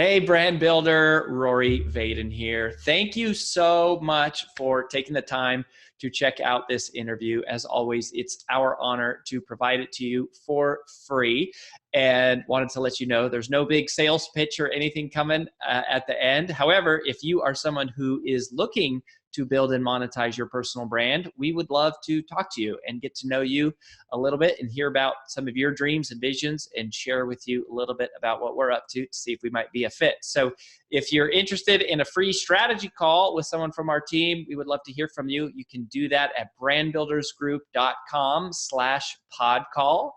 Hey, brand builder, Rory Vaden here. Thank you so much for taking the time to check out this interview. As always, it's our honor to provide it to you for free. And wanted to let you know there's no big sales pitch or anything coming at the end. However, if you are someone who is looking to build and monetize your personal brand, we would love to talk to you and get to know you a little bit and hear about some of your dreams and visions and share with you a little bit about what we're up to see if we might be a fit. So if you're interested in a free strategy call with someone from our team, we would love to hear from you. You can do that at brandbuildersgroup.com/podcall,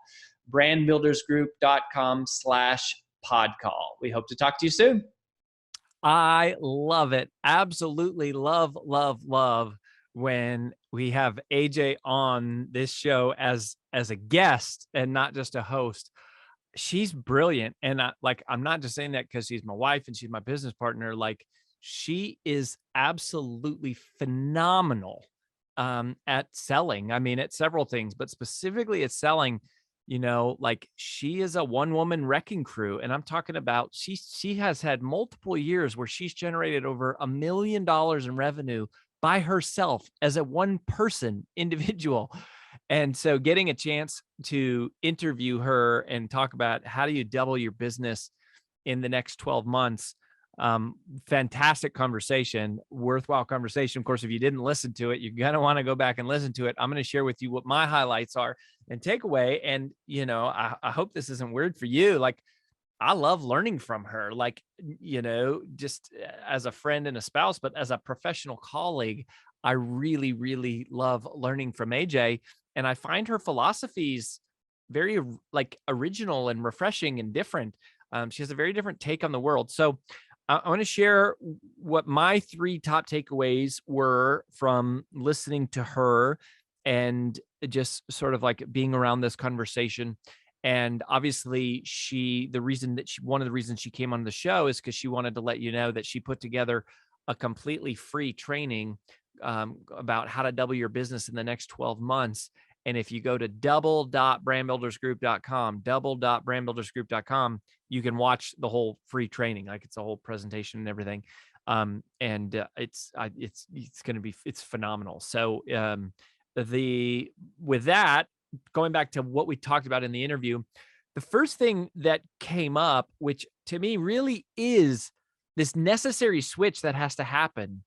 brandbuildersgroup.com/podcall. We hope to talk to you soon. I love it. Absolutely love, love, love when we have AJ on this show as a guest and not just a host. She's brilliant. And I'm not just saying that because she's my wife and she's my business partner. Like, she is absolutely phenomenal at selling. I mean, at several things, but specifically at selling. Like, she is a one-woman wrecking crew. And I'm talking about she has had multiple years where she's generated over $1 million in revenue by herself as a one-person individual. And so getting a chance to interview her and talk about how do you double your business in the next 12 months, fantastic conversation, worthwhile conversation. Of course, if you didn't listen to it, you're going to want to go back and listen to it. I'm going to share with you what my highlights are and takeaway. And, I hope this isn't weird for you. Like, I love learning from her, like, just as a friend and a spouse, but as a professional colleague, I really, really love learning from AJ. And I find her philosophies very original and refreshing and different. She has a very different take on the world. So I want to share what my 3 top takeaways were from listening to her and just sort of like being around this conversation. And obviously one of the reasons she came on the show is because she wanted to let you know that she put together a completely free training about how to double your business in the next 12 months. And if you go to double.brandbuildersgroup.com, you can watch the whole free training. Like, it's a whole presentation and everything. It's going to be, it's phenomenal. So with that, going back to what we talked about in the interview, the first thing that came up, which to me really is this necessary switch that has to happen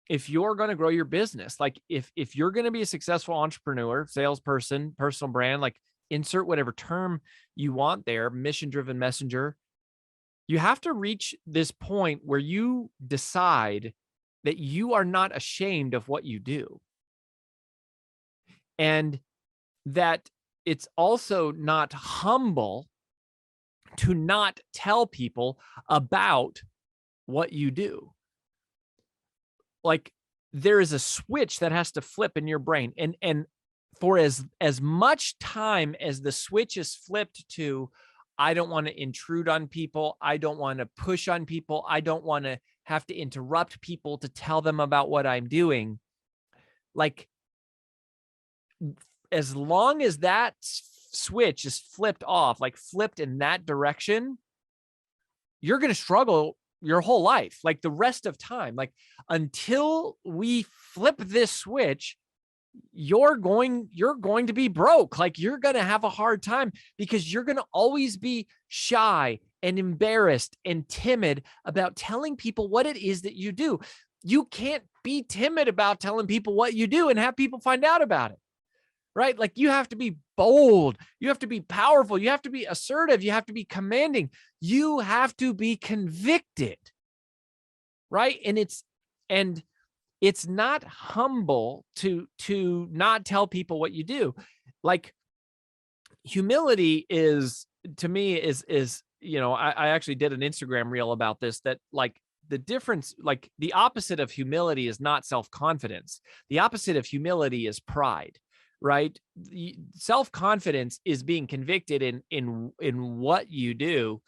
if you're going to grow your business. Like, if you're going to be a successful entrepreneur, salesperson, personal brand, like, insert whatever term you want there, mission-driven messenger, you have to reach this point where you decide that you are not ashamed of what you do. And that it's also not humble to not tell people about what you do. Like, there is a switch that has to flip in your brain. And for as much time as the switch is flipped to, I don't want to intrude on people, I don't want to push on people, I don't want to have to interrupt people to tell them about what I'm doing. Like, as long as that switch is flipped off, like flipped in that direction, you're going to struggle your whole life, like the rest of time. Like, until we flip this switch, you're going to be broke. Like, you're going to have a hard time because you're going to always be shy and embarrassed and timid about telling people what it is that you do. You can't be timid about telling people what you do and have people find out about it. Right? Like, you have to be bold. You have to be powerful. You have to be assertive. You have to be commanding. You have to be convicted. Right? And it's not humble to not tell people what you do. Like, humility is, to me, is I actually did an Instagram reel about this, that like the difference, like the opposite of humility is not self-confidence. The opposite of humility is pride. Right? Self-confidence is being convicted in what you do.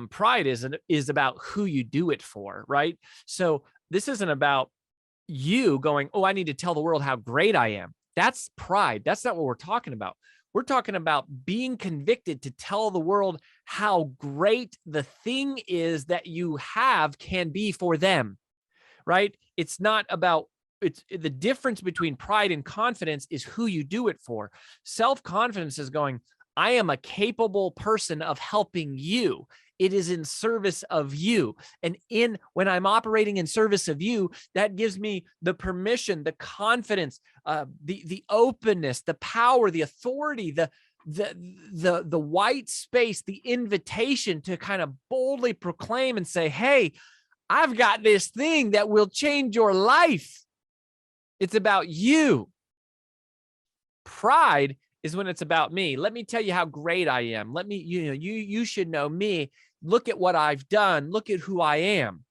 Pride is about who you do it for. Right? So this isn't about you going, oh, I need to tell the world how great I am. That's pride. That's not what we're talking about. We're talking about being convicted to tell the world how great the thing is that you have can be for them, right? It's not about, it's the difference between pride and confidence is who you do it for. Self-confidence is going, I am a capable person of helping you. It is in service of you. And when I'm operating in service of you, that gives me the permission, the confidence, the openness, the power, the authority, the white space, the invitation to kind of boldly proclaim and say, hey, I've got this thing that will change your life. It's about you. Pride is when it's about me. Let me tell you how great I am. Let me, you should know me. Look at what I've done. Look at who I am.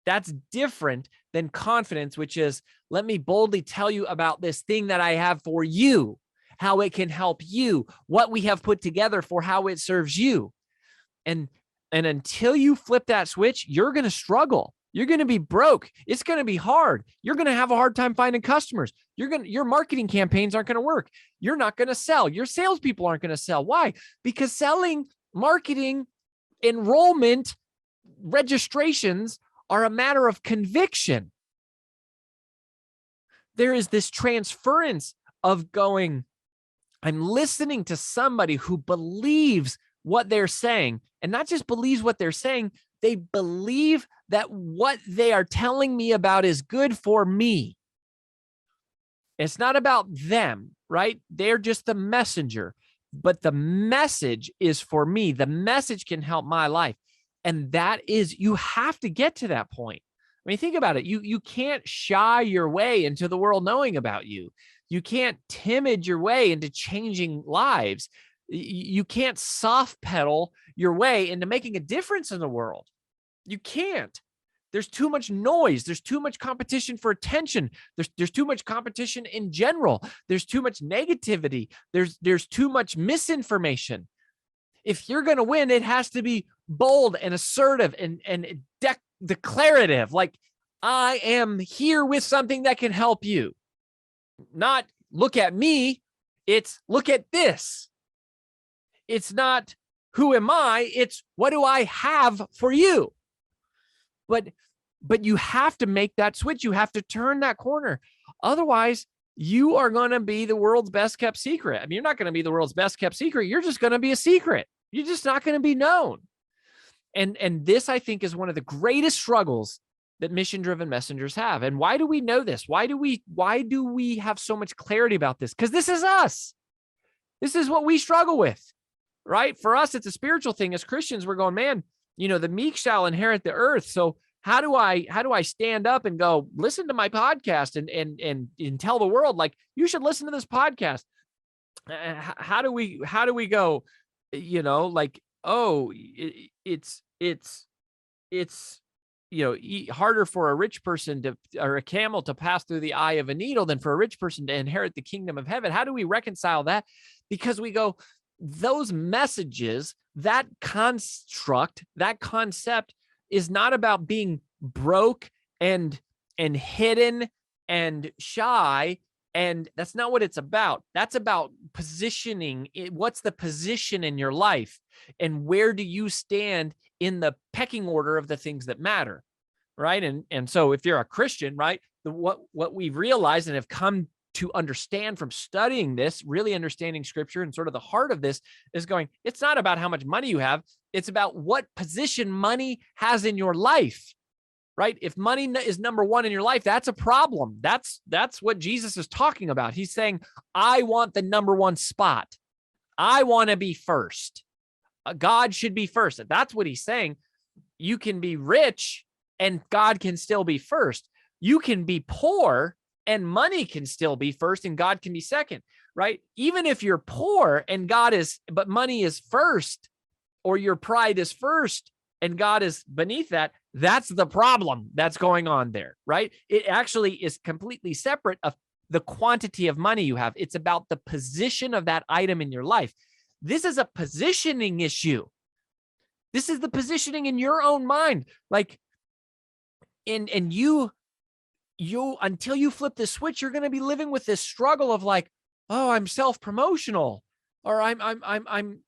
That's different than confidence, which is, let me boldly tell you about this thing that I have for you, how it can help you, what we have put together for how it serves you. And until you flip that switch, you're going to struggle. You're going to be broke. It's going to be hard. You're going to have a hard time finding customers. Your marketing campaigns aren't going to work. You're not going to sell. Your salespeople aren't going to sell. Why? Because selling, marketing, enrollment, registrations are a matter of conviction. There is this transference of going, I'm listening to somebody who believes what they're saying, and not just believes what they're saying, they believe that what they are telling me about is good for me. It's not about them, right? They're just the messenger, but the message is for me. The message can help my life. And that is, you have to get to that point. I mean, think about it. You can't shy your way into the world knowing about you. You can't timid your way into changing lives. You can't soft pedal your way into making a difference in the world. You can't. There's too much noise. There's too much competition for attention. There's too much competition in general. There's too much negativity. There's too much misinformation. If you're going to win, it has to be bold and assertive and declarative. Like, I am here with something that can help you. Not look at me. It's look at this. It's not who am I? It's what do I have for you? But you have to make that switch. You have to turn that corner. Otherwise, you are going to be the world's best kept secret. I mean, you're not going to be the world's best kept secret. You're just going to be a secret. You're just not going to be known. And this, I think, is one of the greatest struggles that mission-driven messengers have. And why do we know this? Why do we have so much clarity about this? Because this is us. This is what we struggle with, right? For us, it's a spiritual thing. As Christians, we're going, man, the meek shall inherit the earth. So how do I stand up and go, listen to my podcast and tell the world, like, you should listen to this podcast? How do we go, like, oh, it's harder for a rich person or a camel to pass through the eye of a needle than for a rich person to inherit the kingdom of heaven. How do we reconcile that? Because we go, those messages, that construct, that concept is not about being broke and hidden and shy. And that's not what it's about. That's about positioning. What's the position in your life? And where do you stand in the pecking order of the things that matter, right? And so if you're a Christian, right, what we've realized and have come to understand from studying this, really understanding scripture and sort of the heart of this is going, it's not about how much money you have. It's about what position money has in your life, right? If money is number one in your life, that's a problem. That's what Jesus is talking about. He's saying, I want the number one spot. I want to be first. God should be first. That's what he's saying. You can be rich and God can still be first. You can be poor and money can still be first and God can be second, right? Even if you're poor and but money is first, or your pride is first and God is beneath that, that's the problem that's going on there, right? It actually is completely separate of the quantity of money you have. It's about the position of that item in your life. This is a positioning issue. This is the positioning in your own mind. Like, and you until you flip the switch, you're going to be living with this struggle of like, oh, I'm self-promotional. or I'm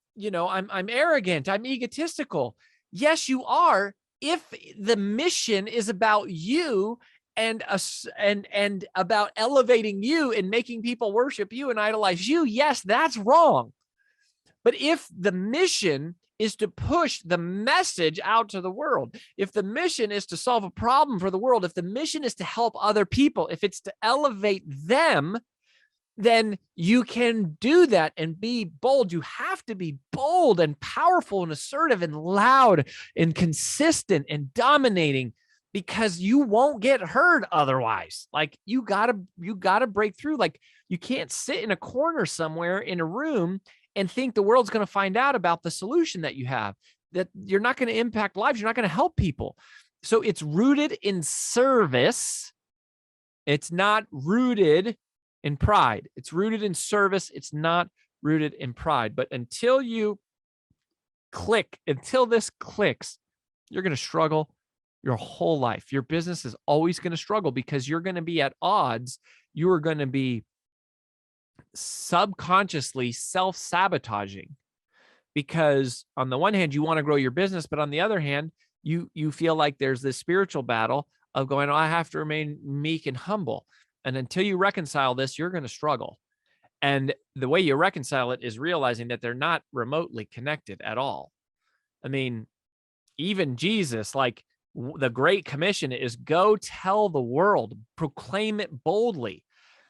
arrogant, I'm egotistical. Yes, you are. If the mission is about you and us and about elevating you and making people worship you and idolize you, yes, that's wrong. But if the mission is to push the message out to the world, if the mission is to solve a problem for the world, if the mission is to help other people, if it's to elevate them, then you can do that and be bold. You have to be bold and powerful and assertive and loud and consistent and dominating, because you won't get heard otherwise. Like you gotta break through. Like you can't sit in a corner somewhere in a room and think the world's going to find out about the solution that you have, that you're not going to impact lives. You're not going to help people. So it's rooted in service. It's not rooted in pride. It's rooted in service. It's not rooted in pride. But until this clicks, you're going to struggle your whole life. Your business is always going to struggle because you're going to be at odds. You are going to be subconsciously self-sabotaging, because on the one hand, you want to grow your business, but on the other hand, you feel like there's this spiritual battle of going, oh, I have to remain meek and humble. And until you reconcile this, you're going to struggle. And the way you reconcile it is realizing that they're not remotely connected at all. I mean, even Jesus, like the Great Commission is go tell the world, proclaim it boldly,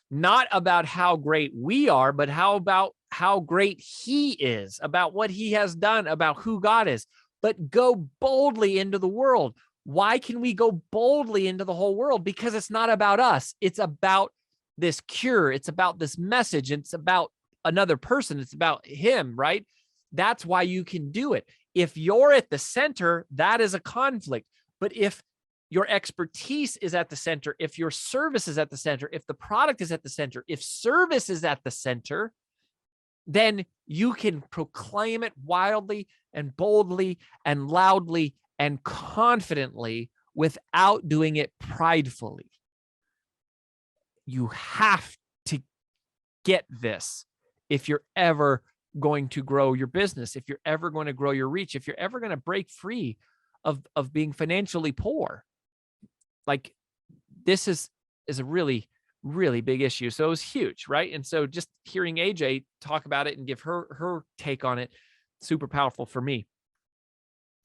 not about how great we are, but about how great he is, about what he has done, about who God is. But go boldly into the world. Why can we go boldly into the whole world? Because it's not about us. It's about this cure. It's about this message. It's about another person. It's about him, right? That's why you can do it. If you're at the center, that is a conflict. But if your expertise is at the center, if your service is at the center, if the product is at the center, if service is at the center, then you can proclaim it wildly and boldly and loudly and confidently without doing it pridefully. You have to get this if you're ever going to grow your business, if you're ever going to grow your reach, if you're ever going to break free of being financially poor. Like this is a really, really big issue. So it was huge, right? And so just hearing AJ talk about it and give her take on it, super powerful for me.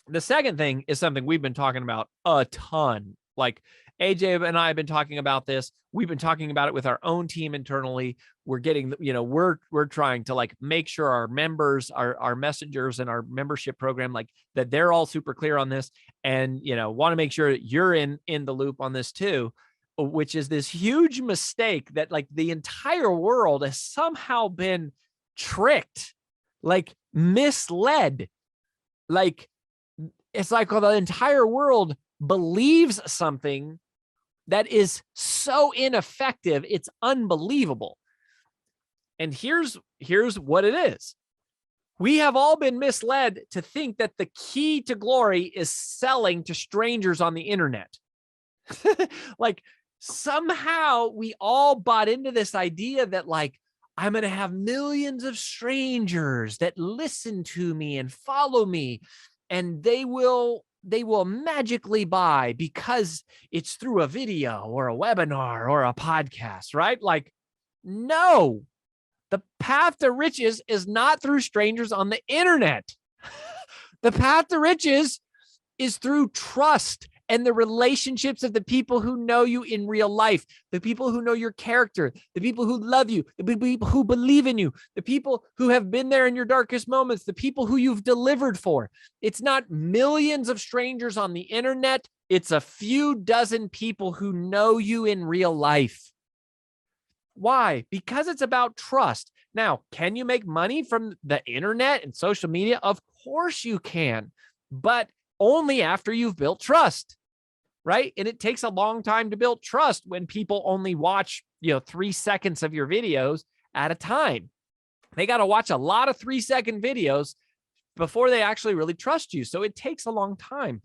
The second thing is something we've been talking about a ton. Like AJ and I have been talking about this. We've been talking about it with our own team internally. We're getting, we're trying to like make sure our members, our messengers and our membership program, like that they're all super clear on this, and, want to make sure that you're in the loop on this too, which is this huge mistake that like the entire world has somehow been tricked, like misled. Like it's like the entire world believes something that is so ineffective, it's unbelievable. And here's what it is. We have all been misled to think that the key to glory is selling to strangers on the internet. Like somehow we all bought into this idea that like, I'm going to have millions of strangers that listen to me and follow me, and they will magically buy because it's through a video or a webinar or a podcast, right? Like, no, the path to riches is not through strangers on the internet. The path to riches is through trust and the relationships of the people who know you in real life, the people who know your character, the people who love you, the people who believe in you, the people who have been there in your darkest moments, the people who you've delivered for. It's not millions of strangers on the internet. It's a few dozen people who know you in real life. Why? Because it's about trust. Now, can you make money from the internet and social media? Of course you can, but only after you've built trust, right? And it takes a long time to build trust when people only watch, 3 seconds of your videos at a time. They got to watch a lot of 3-second videos before they actually really trust you. So it takes a long time.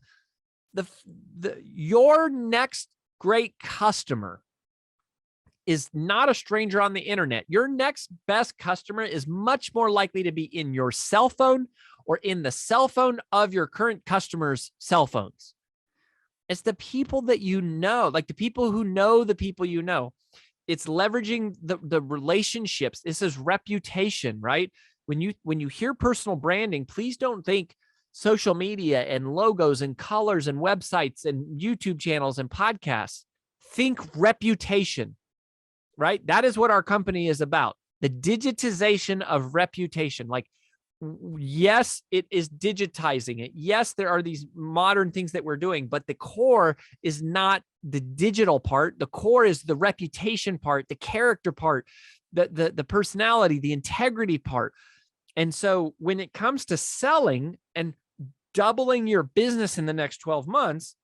Your next great customer is not a stranger on the internet. Your next best customer is much more likely to be in your cell phone or in the cell phone of your current customers' cell phones. It's the people that you know, like the people who know the people you know. It's leveraging the relationships. This is reputation, right? When you hear personal branding, please don't think social media and logos and colors and websites and YouTube channels and podcasts. Think reputation, right? That is what our company is about. The digitization of reputation. Like, yes, it is digitizing it. Yes, there are these modern things that we're doing, but the core is not the digital part. The core is the reputation part, the character part, the personality, the integrity part. And so when it comes to selling and doubling your business in the next 12 months,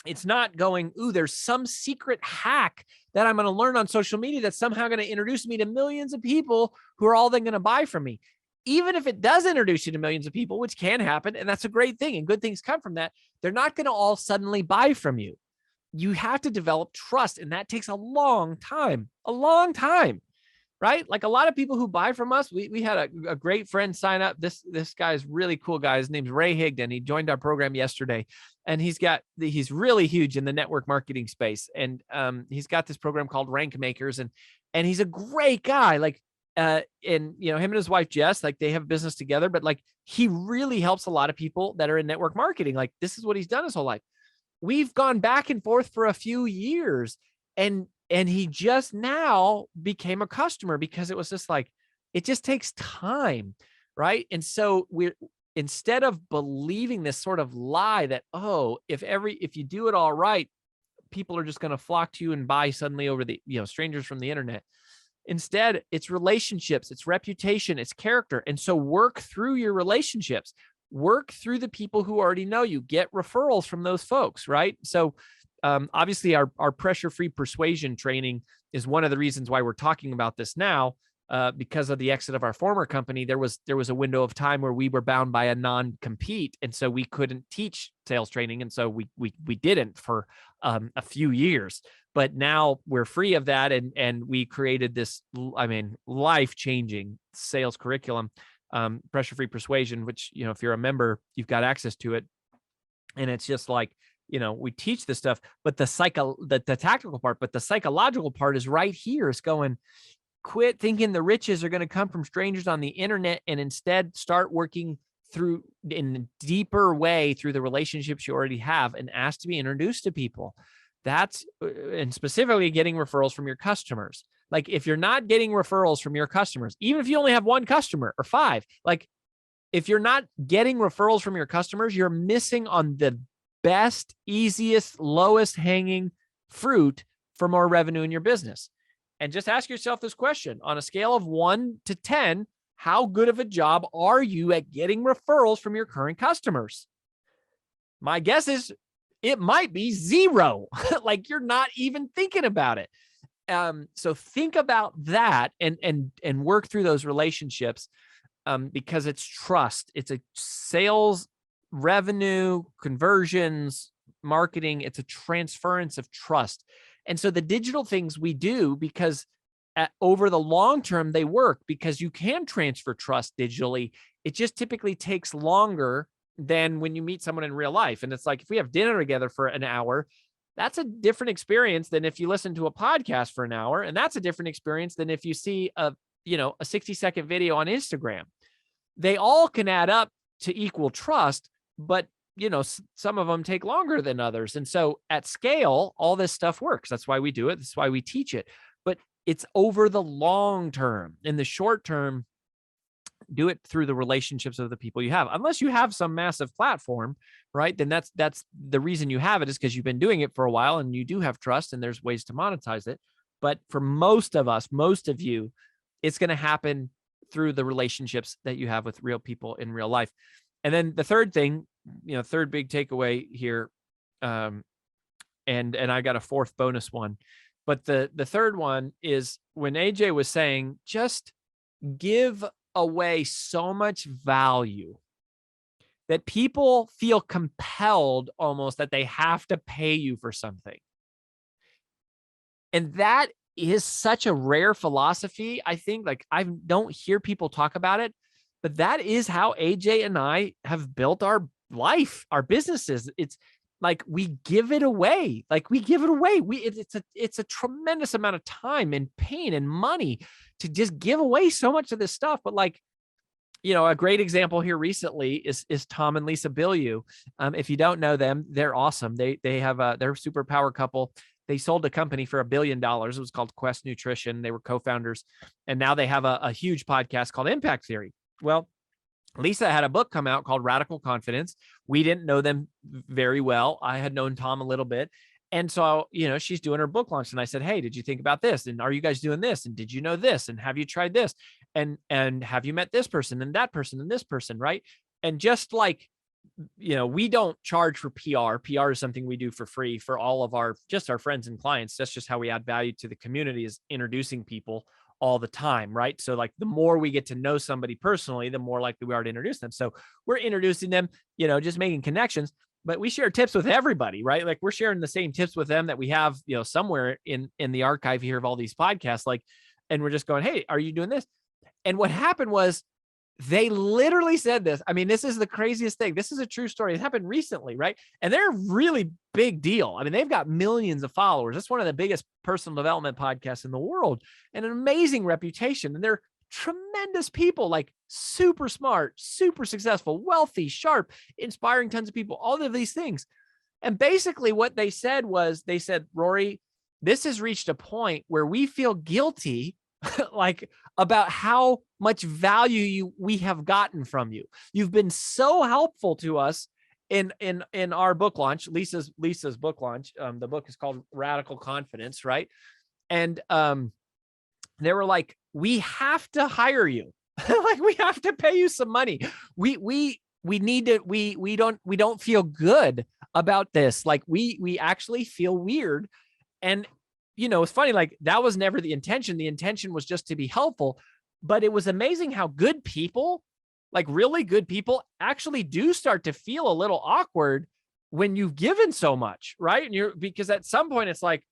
it's not going, ooh, there's some secret hack that I'm going to learn on social media that's somehow going to introduce me to millions of people who are all then going to buy from me. Even if it does introduce you to millions of people, which can happen, and that's a great thing, and good things come from that, they're not going to all suddenly buy from you. You have to develop trust, and that takes a long time, right? Like a lot of people who buy from us, we had a great friend sign up. This guy's really cool guy. His name's Ray Higdon. He joined our program yesterday, and he's really huge in the network marketing space. And he's got this program called Rank Makers, and he's a great guy. Like, and him and his wife Jess, like they have business together, but like he really helps a lot of people that are in network marketing. Like this is what he's done his whole life. We've gone back and forth for a few years, and he just now became a customer because it was just like, it just takes time, right? And so instead of believing this sort of lie that, oh, if you do it all right, people are just going to flock to you and buy suddenly over the, strangers from the internet. Instead, it's relationships, it's reputation, it's character. And so work through your relationships, work through the people who already know you, get referrals from those folks, right? So obviously our pressure-free persuasion training is one of the reasons why we're talking about this now, because of the exit of our former company. There was a window of time where we were bound by a non-compete. And so we couldn't teach sales training. And so we didn't for a few years. But now we're free of that, and we created this, life-changing sales curriculum, pressure-free persuasion, which, if you're a member, you've got access to it. And it's just like, we teach this stuff, but the tactical part, but the psychological part is right here. It's going, quit thinking the riches are going to come from strangers on the internet, and instead start working through in a deeper way through the relationships you already have, and ask to be introduced to people. And specifically getting referrals from your customers. Like if you're not getting referrals from your customers, even if you only have one customer or 5, like if you're not getting referrals from your customers, you're missing on the best, easiest, lowest hanging fruit for more revenue in your business. And just ask yourself this question: on a scale of 1 to 10, how good of a job are you at getting referrals from your current customers? My guess is it might be 0. Like you're not even thinking about it. So think about that and work through those relationships, because it's trust. It's a sales, revenue, conversions, marketing. It's a transference of trust. And so the digital things we do, because over the long term, they work because you can transfer trust digitally. It just typically takes longer than when you meet someone in real life. And it's like, if we have dinner together for an hour, that's a different experience than if you listen to a podcast for an hour. And that's a different experience than if you see a 60-second video on Instagram. They all can add up to equal trust, but some of them take longer than others. And so at scale, all this stuff works. That's why we do it. That's why we teach it. But it's over the long term. In the short term, do it through the relationships of the people you have. Unless you have some massive platform, right? Then that's the reason you have it, is because you've been doing it for a while and you do have trust and there's ways to monetize it. But for most of us, most of you, it's going to happen through the relationships that you have with real people in real life. And then the third thing, third big takeaway here, and I got a fourth bonus one, but the third one is when AJ was saying, just give away so much value that people feel compelled almost that they have to pay you for something. And that is such a rare philosophy. I think, like, I don't hear people talk about it, but that is how AJ and I have built our life, our businesses. It's like we give it away. Like we give it away. It's a tremendous amount of time and pain and money to just give away so much of this stuff. But like, a great example here recently is Tom and Lisa Bilyeu. If you don't know them, they're awesome. They're a superpower couple. They sold a company for $1 billion. It was called Quest Nutrition. They were co-founders, and now they have a huge podcast called Impact Theory. Well, Lisa had a book come out called Radical Confidence. We didn't know them very well. I had known Tom a little bit. And so, she's doing her book launch. And I said, hey, did you think about this? And are you guys doing this? And did you know this? And have you tried this? And have you met this person and that person and this person? Right. And just like, we don't charge for PR. PR is something we do for free for all of our friends and clients. That's just how we add value to the community, is introducing people all the time, right? So like the more we get to know somebody personally, the more likely we are to introduce them. So we're introducing them, just making connections, but we share tips with everybody, right? Like we're sharing the same tips with them that we have, somewhere in the archive here of all these podcasts, like, and we're just going, hey, are you doing this? And what happened was they literally said this. I mean, this is the craziest thing. This is a true story. It happened recently, right? And they're a really big deal. I mean, they've got millions of followers. It's one of the biggest personal development podcasts in the world and an amazing reputation. And they're tremendous people, like super smart, super successful, wealthy, sharp, inspiring tons of people, all of these things. And basically what they said was, Rory, this has reached a point where we feel guilty like about how much value we have gotten from you. You've been so helpful to us in our book launch, Lisa's book launch. The book is called Radical Confidence, right? And they were like, we have to hire you. Like we have to pay you some money. We need to, we don't feel good about this. Like we actually feel weird. And it's funny, like that was never the intention. The intention was just to be helpful, but it was amazing how good people, like really good people, actually do start to feel a little awkward when you've given so much, right? And because at some point it's like,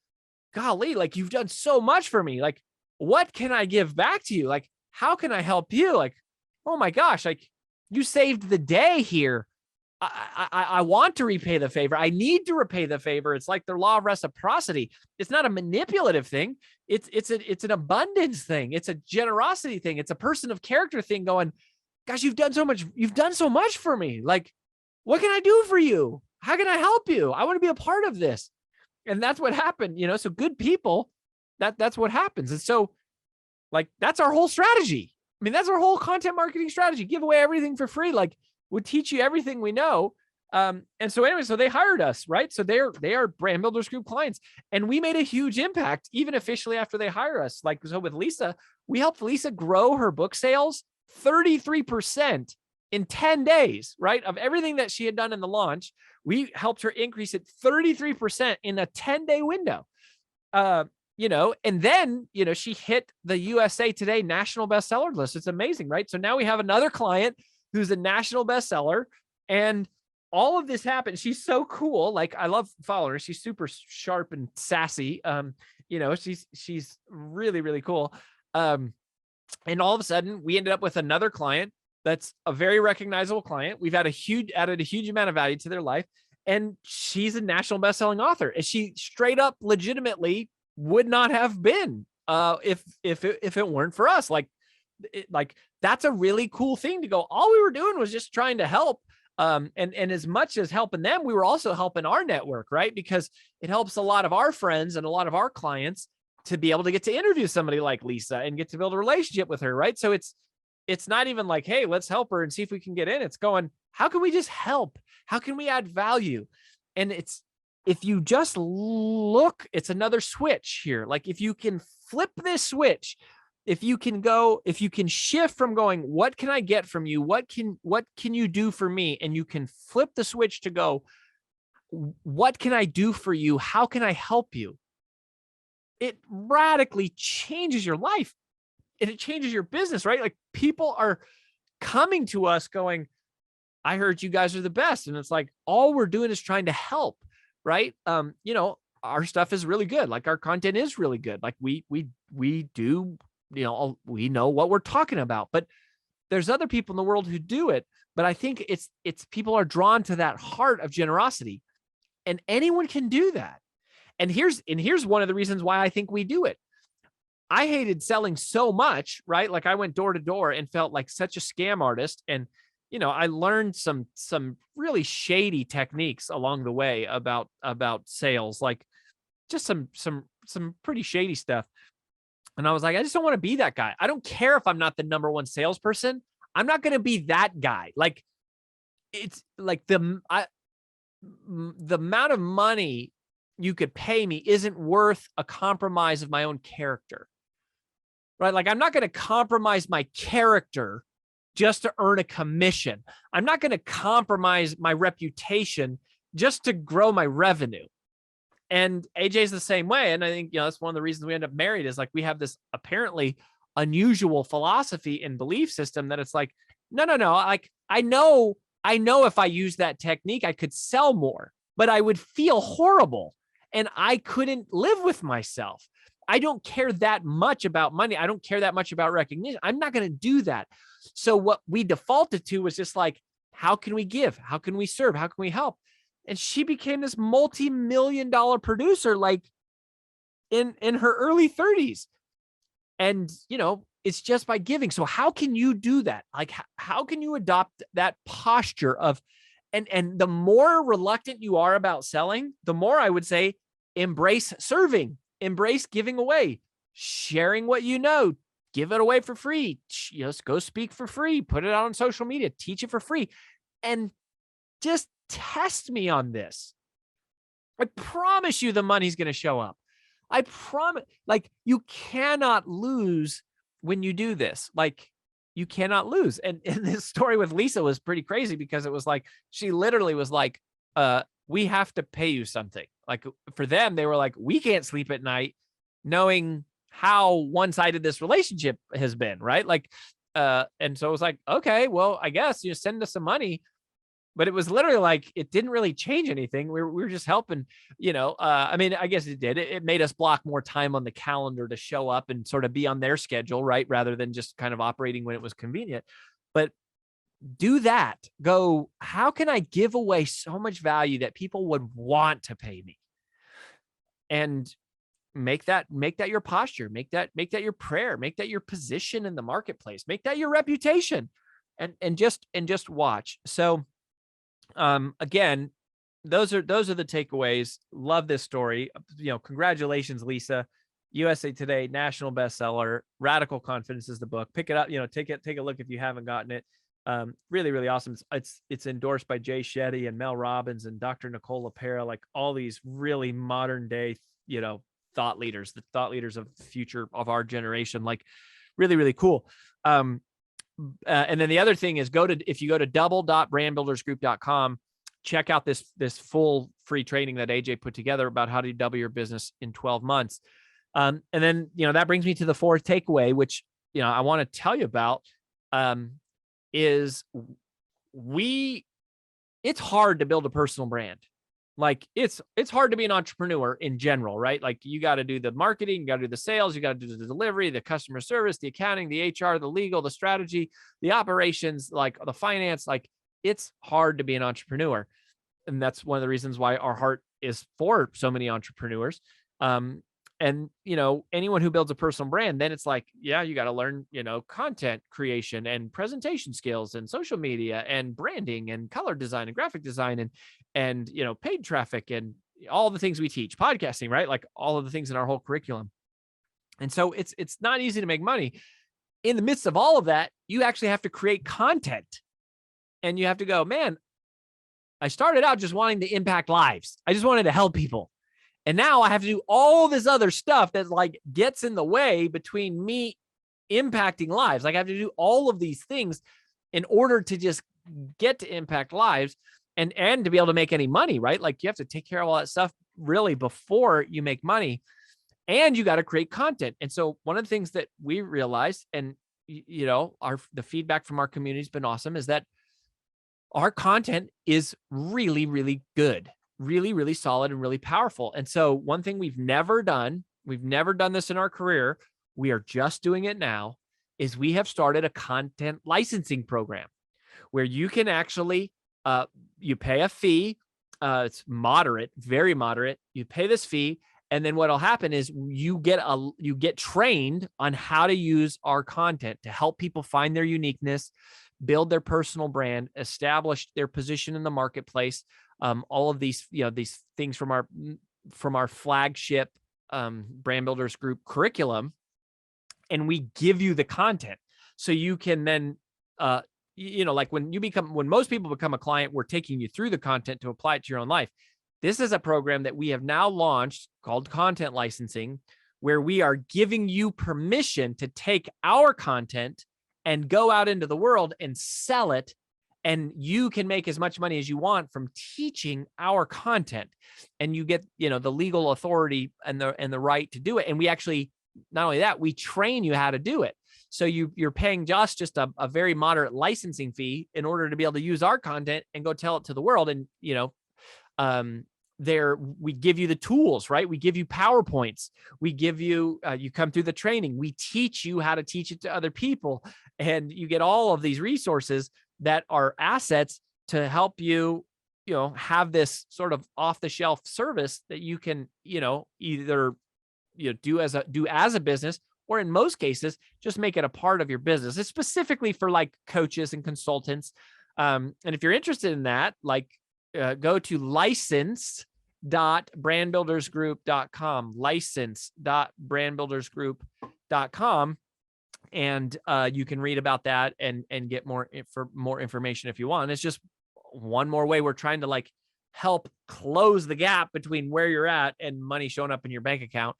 golly, like you've done so much for me. Like, what can I give back to you? Like, how can I help you? Like, oh my gosh, like you saved the day here. I want to repay the favor. I need to repay the favor. It's like the law of reciprocity. It's not a manipulative thing. It's an abundance thing. It's a generosity thing. It's a person of character thing going, gosh, you've done so much. You've done so much for me. Like, what can I do for you? How can I help you? I want to be a part of this. And that's what happened, so good people, that's what happens. And so like, that's our whole strategy. I mean, that's our whole content marketing strategy. Give away everything for free. Like, we'll teach you everything we know. And so anyway, so they hired us, right? So they are Brand Builders Group clients, and we made a huge impact even officially after they hire us. Like, so with Lisa, we helped Lisa grow her book sales 33% in 10 days, right? Of everything that she had done in the launch, we helped her increase it 33% in a 10-day window. And then, she hit the USA Today national bestseller list. It's amazing, right? So now we have another client who's a national bestseller, and all of this happened. She's so cool. Like, I love following her. She's super sharp and sassy. She's really, really cool. And all of a sudden we ended up with another client that's a very recognizable client. We've added a huge amount of value to their life. And she's a national bestselling author. And she straight up legitimately would not have been if it weren't for us. Like that's a really cool thing to go. All we were doing was just trying to help. And as much as helping them, we were also helping our network, right? Because it helps a lot of our friends and a lot of our clients to be able to get to interview somebody like Lisa and get to build a relationship with her, right? So it's not even like, hey, let's help her and see if we can get in. It's going, how can we just help? How can we add value? And if you just look, it's another switch here. Like if you can flip this switch, if you can shift from going, what can I get from you? What can you do for me? And you can flip the switch to go, what can I do for you? How can I help you? It radically changes your life and it changes your business, right? Like people are coming to us going, I heard you guys are the best. And it's like, all we're doing is trying to help, right? our stuff is really good. Like our content is really good. Like we do, we know what we're talking about, but there's other people in the world who do it. But I think it's people are drawn to that heart of generosity, and anyone can do that. And here's one of the reasons why I think we do it. I hated selling so much, right? Like I went door to door and felt like such a scam artist. And, I learned some really shady techniques along the way about sales, like just some pretty shady stuff. And I was like, I just don't want to be that guy. I don't care if I'm not the number one salesperson. I'm not going to be that guy. Like it's like the amount of money you could pay me isn't worth a compromise of my own character, right? Like I'm not going to compromise my character just to earn a commission. I'm not going to compromise my reputation just to grow my revenue. And AJ's the same way. And I think, that's one of the reasons we end up married is like, we have this apparently unusual philosophy and belief system that it's like, no. Like I know if I use that technique, I could sell more, but I would feel horrible and I couldn't live with myself. I don't care that much about money. I don't care that much about recognition. I'm not going to do that. So what we defaulted to was just like, how can we give? How can we serve? How can we help? And she became this multi-million-dollar producer, like in her early 30s. And, it's just by giving. So how can you do that? Like, how can you adopt that posture of, and the more reluctant you are about selling, the more I would say, embrace serving, embrace giving away, sharing what you know, give it away for free. Just go speak for free, put it out on social media, teach it for free. And just test me on this. I promise you the money's going to show up. I promise, like you cannot lose when you do this. Like you cannot lose. And this story with Lisa was pretty crazy because it was like, she literally was like, we have to pay you something. Like for them, they were like, we can't sleep at night knowing how one-sided this relationship has been. Right. Like, and so it was like, okay, well, I guess you send us some money. But it was literally like, it didn't really change anything. We were just helping, I mean, I guess it did. It made us block more time on the calendar to show up and sort of be on their schedule, right? Rather than just kind of operating when it was convenient. But do that. Go, how can I give away so much value that people would want to pay me? And make that your posture, make that your prayer, make that your position in the marketplace, make that your reputation, and just watch. So again, those are the takeaways. Love this story. Congratulations, Lisa. USA Today national bestseller. Radical Confidence is the book. Pick it up. Take a look if you haven't gotten it. Really, really awesome. It's endorsed by Jay Shetty and Mel Robbins and Dr. Nicole LaPera, like all these really modern day, thought leaders, the thought leaders of the future of our generation. Like really, really cool. And then the other thing is if you go to double.brandbuildersgroup.com, check out this full free training that AJ put together about how to double your business in 12 months. And then, that brings me to the fourth takeaway, which, I want to tell you about, is it's hard to build a personal brand. Like it's hard to be an entrepreneur in general, right? Like you got to do the marketing, you got to do the sales, you got to do the delivery, the customer service, the accounting, the HR, the legal, the strategy, the operations, like the finance. Like it's hard to be an entrepreneur. And that's one of the reasons why our heart is for so many entrepreneurs. And, anyone who builds a personal brand, then it's like, yeah, you got to learn, content creation and presentation skills and social media and branding and color design and graphic design and, paid traffic and all the things we teach, podcasting, right? Like all of the things in our whole curriculum. And so it's not easy to make money. In the midst of all of that, you actually have to create content, and you have to go, man, I started out just wanting to impact lives. I just wanted to help people. And now I have to do all this other stuff that like gets in the way between me impacting lives. Like I have to do all of these things in order to just get to impact lives and to be able to make any money, right? Like you have to take care of all that stuff really before you make money, and you got to create content. And so one of the things that we realized, and the feedback from our community has been awesome, is that our content is really, really good. really, really solid and really powerful. And so one thing we've never done this in our career, we are just doing it now, is we have started a content licensing program where you can actually, you pay a fee. It's moderate, very moderate. You pay this fee, and then what'll happen is you get trained on how to use our content to help people find their uniqueness, build their personal brand, establish their position in the marketplace. All of these, these things from our flagship Brand Builders Group curriculum, and we give you the content so you can then, like when most people become a client, we're taking you through the content to apply it to your own life. This is a program that we have now launched called content licensing, where we are giving you permission to take our content and go out into the world and sell it. And you can make as much money as you want from teaching our content, and you get, the legal authority and the right to do it. And we actually, not only that, we train you how to do it. So you're paying just a very moderate licensing fee in order to be able to use our content and go tell it to the world. And, we give you the tools, right? We give you PowerPoints. We give you, you come through the training. We teach you how to teach it to other people. And you get all of these resources that are assets to help you, have this sort of off the shelf service that you can, either, do as a business, or in most cases, just make it a part of your business. It's specifically for like coaches and consultants. And if you're interested in that, go to license.brandbuildersgroup.com, license.brandbuildersgroup.com. And you can read about that and get more information if you want. It's just one more way we're trying to help close the gap between where you're at and money showing up in your bank account,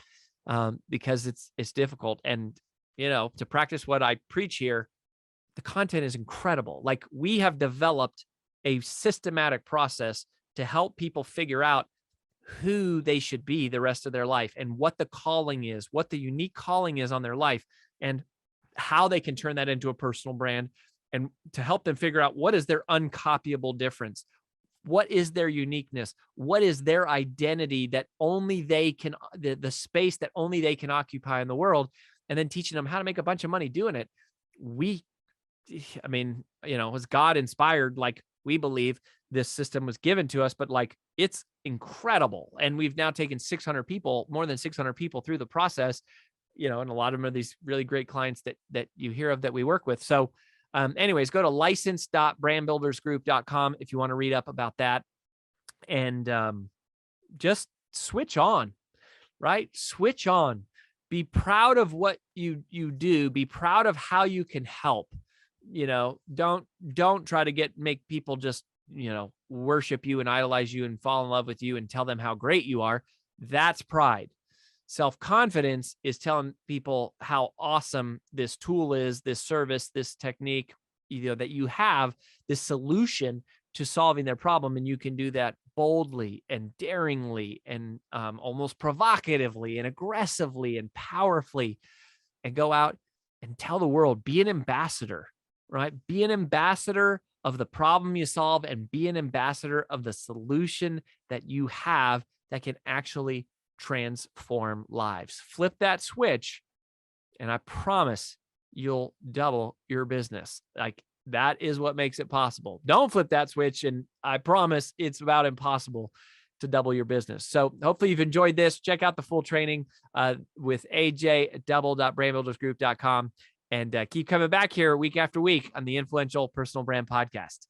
because it's difficult. And, to practice what I preach here, the content is incredible. We have developed a systematic process to help people figure out who they should be the rest of their life, and what the calling is, what the unique calling is on their life, and how they can turn that into a personal brand, and to help them figure out what is their uncopyable difference. What is their uniqueness? What is their identity that only they can, the space that only they can occupy in the world, and then teaching them how to make a bunch of money doing it. It was God inspired. We believe this system was given to us, but it's incredible. And we've now taken more than 600 people through the process, and a lot of them are these really great clients that you hear of that we work with. So anyways, go to license.brandbuildersgroup.com if you want to read up about that, and just switch on, right? Switch on. Be proud of what you do. Be proud of how you can help. Don't try to make people just, worship you and idolize you and fall in love with you and tell them how great you are. That's pride. Self-confidence is telling people how awesome this tool is, this service, this technique, that you have this solution to solving their problem. And you can do that boldly and daringly and almost provocatively and aggressively and powerfully, and go out and tell the world, be an ambassador, right? Be an ambassador of the problem you solve, and be an ambassador of the solution that you have that can actually transform lives. Flip that switch, and I promise you'll double your business. That is what makes it possible. Don't flip that switch, and I promise it's about impossible to double your business. So hopefully you've enjoyed this. Check out the full training with AJ at double.brandbuildersgroup.com, and keep coming back here week after week on the Influential Personal Brand Podcast.